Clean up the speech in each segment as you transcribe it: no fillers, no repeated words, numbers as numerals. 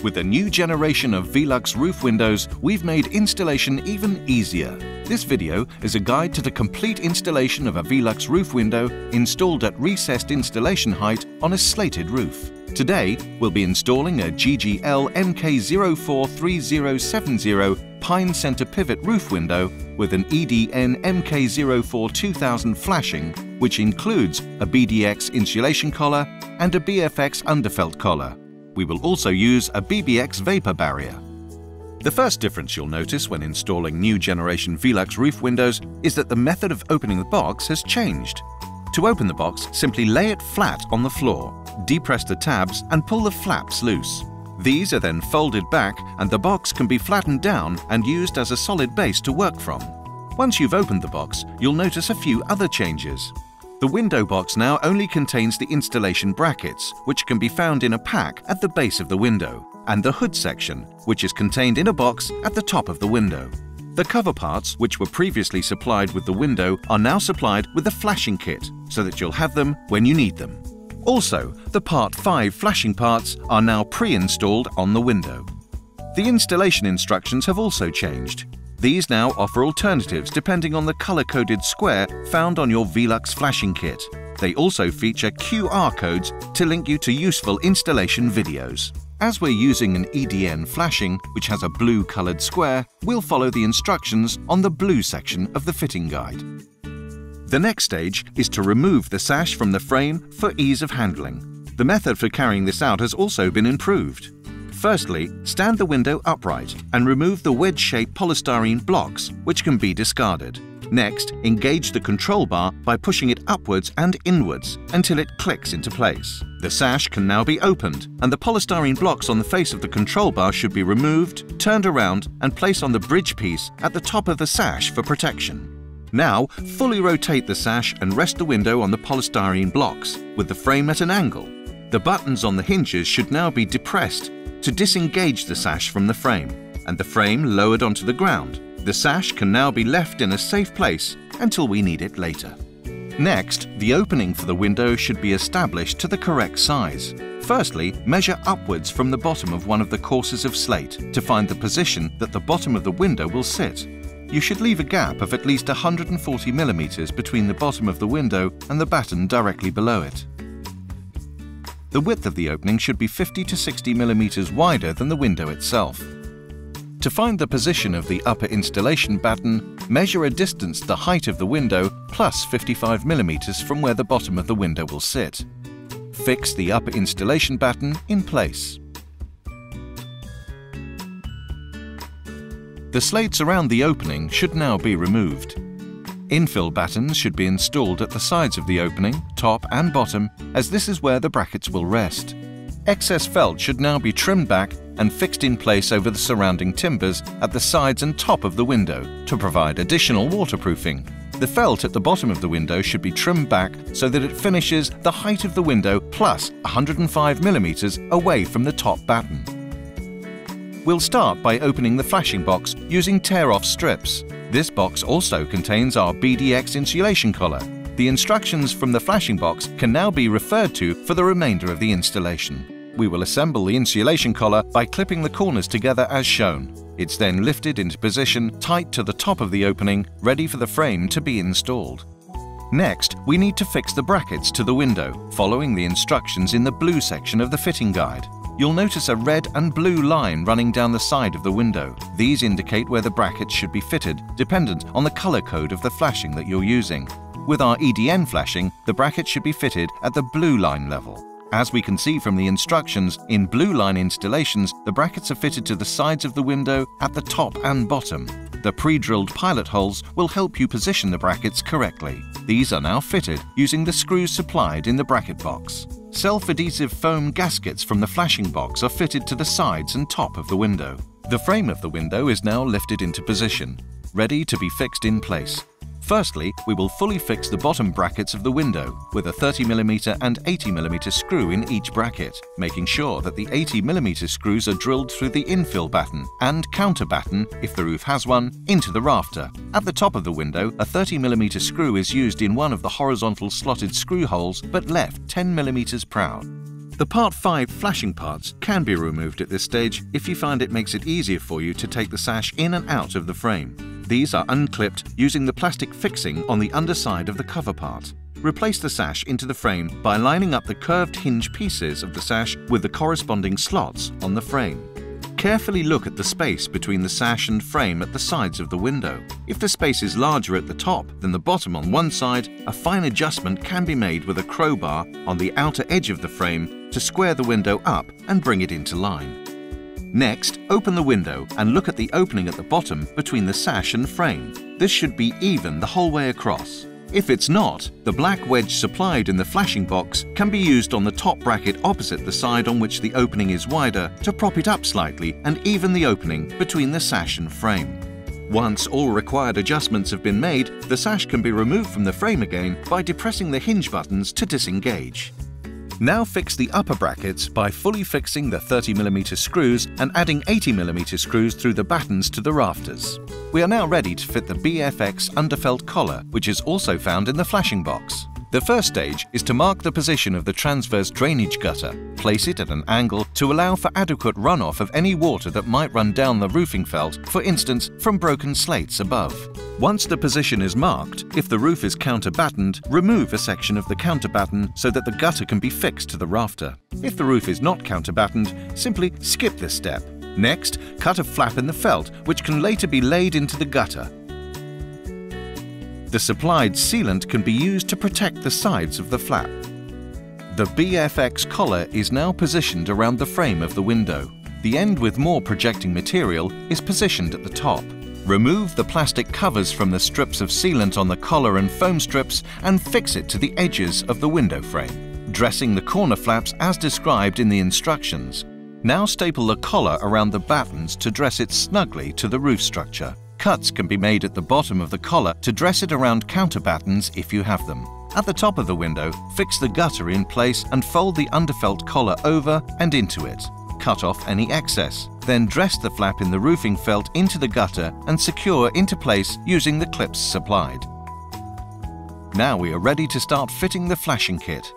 With the new generation of VELUX roof windows, we've made installation even easier. This video is a guide to the complete installation of a VELUX roof window installed at recessed installation height on a slated roof. Today, we'll be installing a GGL MK043070 Pine Center Pivot roof window with an EDN MK042000 flashing, which includes a BDX insulation collar and a BFX underfelt collar. We will also use a BBX vapor barrier. The first difference you'll notice when installing new generation VELUX roof windows is that the method of opening the box has changed. To open the box, simply lay it flat on the floor, depress the tabs and pull the flaps loose. These are then folded back and the box can be flattened down and used as a solid base to work from. Once you've opened the box, you'll notice a few other changes. The window box now only contains the installation brackets, which can be found in a pack at the base of the window, and the hood section, which is contained in a box at the top of the window. The cover parts, which were previously supplied with the window, are now supplied with the flashing kit, so that you'll have them when you need them. Also, the Part 5 flashing parts are now pre-installed on the window. The installation instructions have also changed. These now offer alternatives depending on the color-coded square found on your VELUX flashing kit. They also feature QR codes to link you to useful installation videos. As we're using an EDN flashing, which has a blue-colored square, we'll follow the instructions on the blue section of the fitting guide. The next stage is to remove the sash from the frame for ease of handling. The method for carrying this out has also been improved. Firstly, stand the window upright and remove the wedge-shaped polystyrene blocks, which can be discarded. Next, engage the control bar by pushing it upwards and inwards until it clicks into place. The sash can now be opened, and the polystyrene blocks on the face of the control bar should be removed, turned around, and placed on the bridge piece at the top of the sash for protection. Now, fully rotate the sash and rest the window on the polystyrene blocks, with the frame at an angle. The buttons on the hinges should now be depressed to disengage the sash from the frame, and the frame lowered onto the ground. The sash can now be left in a safe place until we need it later. Next, the opening for the window should be established to the correct size. Firstly, measure upwards from the bottom of one of the courses of slate to find the position that the bottom of the window will sit. You should leave a gap of at least 140 mm between the bottom of the window and the batten directly below it. The width of the opening should be 50 to 60 mm wider than the window itself. To find the position of the upper installation batten, measure a distance the height of the window plus 55 mm from where the bottom of the window will sit. Fix the upper installation batten in place. The slates around the opening should now be removed. Infill battens should be installed at the sides of the opening, top and bottom, as this is where the brackets will rest. Excess felt should now be trimmed back and fixed in place over the surrounding timbers at the sides and top of the window to provide additional waterproofing. The felt at the bottom of the window should be trimmed back so that it finishes the height of the window plus 105 mm away from the top batten. We'll start by opening the flashing box using tear-off strips. This box also contains our BDX insulation collar. The instructions from the flashing box can now be referred to for the remainder of the installation. We will assemble the insulation collar by clipping the corners together as shown. It's then lifted into position tight to the top of the opening, ready for the frame to be installed. Next, we need to fix the brackets to the window, following the instructions in the blue section of the fitting guide. You'll notice a red and blue line running down the side of the window. These indicate where the brackets should be fitted, dependent on the color code of the flashing that you're using. With our EDN flashing, the bracket should be fitted at the blue line level. As we can see from the instructions, in blue line installations, the brackets are fitted to the sides of the window at the top and bottom. The pre-drilled pilot holes will help you position the brackets correctly. These are now fitted using the screws supplied in the bracket box. Self-adhesive foam gaskets from the flashing box are fitted to the sides and top of the window. The frame of the window is now lifted into position, ready to be fixed in place. Firstly, we will fully fix the bottom brackets of the window with a 30mm and 80mm screw in each bracket, making sure that the 80mm screws are drilled through the infill batten and counter batten, if the roof has one, into the rafter. At the top of the window, a 30mm screw is used in one of the horizontal slotted screw holes but left 10mm proud. The Part 5 flashing parts can be removed at this stage if you find it makes it easier for you to take the sash in and out of the frame. These are unclipped using the plastic fixing on the underside of the cover part. Replace the sash into the frame by lining up the curved hinge pieces of the sash with the corresponding slots on the frame. Carefully look at the space between the sash and frame at the sides of the window. If the space is larger at the top than the bottom on one side, a fine adjustment can be made with a crowbar on the outer edge of the frame to square the window up and bring it into line. Next, open the window and look at the opening at the bottom between the sash and frame. This should be even the whole way across. If it's not, the black wedge supplied in the flashing box can be used on the top bracket opposite the side on which the opening is wider to prop it up slightly and even the opening between the sash and frame. Once all required adjustments have been made, the sash can be removed from the frame again by depressing the hinge buttons to disengage. Now fix the upper brackets by fully fixing the 30mm screws and adding 80mm screws through the battens to the rafters. We are now ready to fit the VELUX underfelt collar, which is also found in the flashing box. The first stage is to mark the position of the transverse drainage gutter. Place it at an angle to allow for adequate runoff of any water that might run down the roofing felt, for instance, from broken slates above. Once the position is marked, if the roof is counterbattened, remove a section of the counterbatten so that the gutter can be fixed to the rafter. If the roof is not counterbattened, simply skip this step. Next, cut a flap in the felt, which can later be laid into the gutter. The supplied sealant can be used to protect the sides of the flap. The VELUX collar is now positioned around the frame of the window. The end with more projecting material is positioned at the top. Remove the plastic covers from the strips of sealant on the collar and foam strips and fix it to the edges of the window frame, dressing the corner flaps as described in the instructions. Now staple the collar around the battens to dress it snugly to the roof structure. Cuts can be made at the bottom of the collar to dress it around counterbattens if you have them. At the top of the window, fix the gutter in place and fold the underfelt collar over and into it. Cut off any excess. Then dress the flap in the roofing felt into the gutter and secure into place using the clips supplied. Now we are ready to start fitting the flashing kit.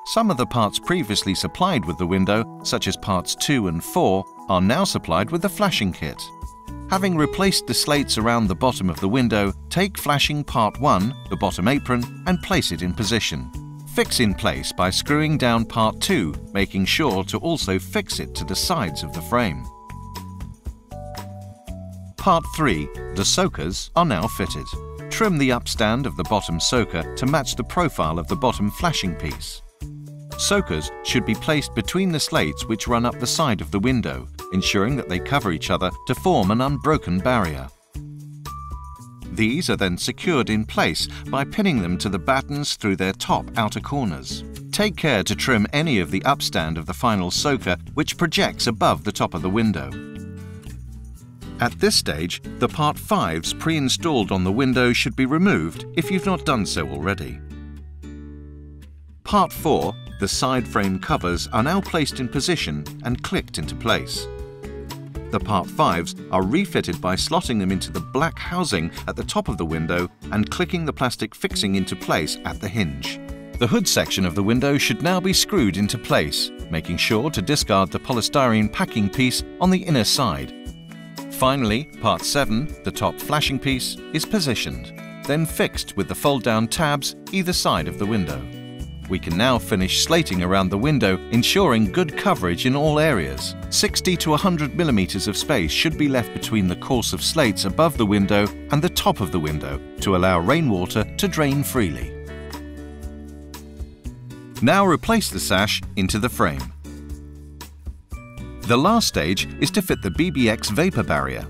Some of the parts previously supplied with the window, such as parts 2 and 4, are now supplied with the flashing kit. Having replaced the slates around the bottom of the window, take flashing part 1, the bottom apron, and place it in position. Fix in place by screwing down part 2, making sure to also fix it to the sides of the frame. Part 3, the soakers, are now fitted. Trim the upstand of the bottom soaker to match the profile of the bottom flashing piece. Soakers should be placed between the slates which run up the side of the window, ensuring that they cover each other to form an unbroken barrier. These are then secured in place by pinning them to the battens through their top outer corners. Take care to trim any of the upstand of the final soaker which projects above the top of the window. At this stage, the Part 5s pre-installed on the window should be removed if you've not done so already. Part 4, the side frame covers, are now placed in position and clicked into place. The Part 5s are refitted by slotting them into the black housing at the top of the window and clicking the plastic fixing into place at the hinge. The hood section of the window should now be screwed into place, making sure to discard the polystyrene packing piece on the inner side. Finally, Part 7, the top flashing piece, is positioned, then fixed with the fold-down tabs either side of the window. We can now finish slating around the window, ensuring good coverage in all areas. 60 to 100mm of space should be left between the course of slates above the window and the top of the window to allow rainwater to drain freely. Now replace the sash into the frame. The last stage is to fit the BBX vapor barrier.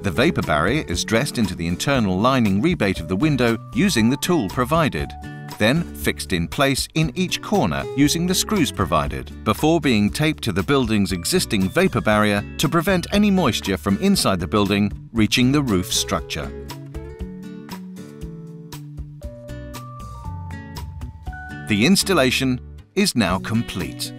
The vapor barrier is dressed into the internal lining rebate of the window using the tool provided, then fixed in place in each corner using the screws provided, before being taped to the building's existing vapor barrier to prevent any moisture from inside the building reaching the roof structure. The installation is now complete.